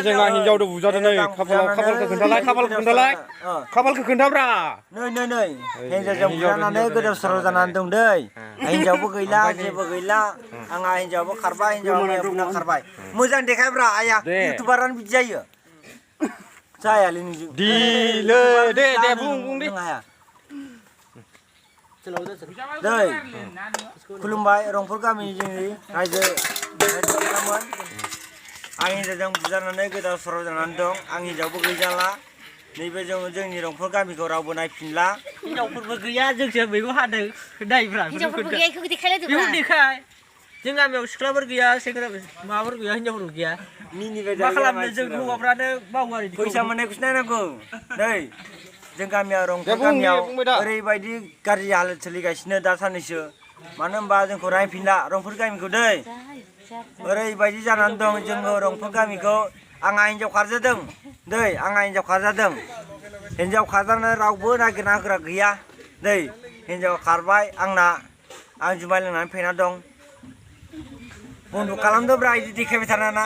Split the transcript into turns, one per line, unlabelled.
जोंना हिनजावदो बुजादो नै खाफालखौ खोन्थालाय खाफालखौ खोन्थाब्रा
नै हिनजावजों बुजानानै गोदाव सोराव जानानै दं दै हिनजावबो गैला जेबो गैला आंहा हिनजावबो खारबाय हिनजावबो खारबाय मोजां देखायब्रा आया इउटुबारानो बिदि जायो जायालै नोंजों
दिले दे बुं दे
दै खुलुमबाय रंफोर गामिनि जोंनि रायजो राजामोन आं हिनजावजों बुजानानै गोदाव सोराव जानानै दं आं हिनजावबो गैजाला नैबे जोंनि रंफोर गामिखौ रावबो नायफिनला
हिनजावफोरबो गैया जोंसो मैगं हादों नायब्रा
हिनजावफोरबो गैया बेखौ देखायलायदो
बेखौ देखाय जों गामियाव सिख्लाफोर गैया सेंग्रा माबाफोर गैया हिनजावफोर गैया मा खालामनो जों हौवाफ्रानो मावो आरो
फैसा मोननायखौसो नायनांगौ नै जों गामियाव रंफोर गामियाव ओरैबायदि गाज्रि हालोद सोलिगासिनो दा साननैसो मानो होनबा जोंखौ नायफिनला रंफोर गामिखौ दै ओरैबायदि जानानै दं जोङो रंफोर गामिखौ आंहा हिनजाव खारजादों दै आंहा हिनजाव खारजादों हिनजाव खारजानो रावबो नागिरना होग्रा गैया दै हिनजाव खारबाय आंना आं जुमाय लोंनानै फेना दं बन्द' खालामदोब्रा बिदि देखायबाय थानाङा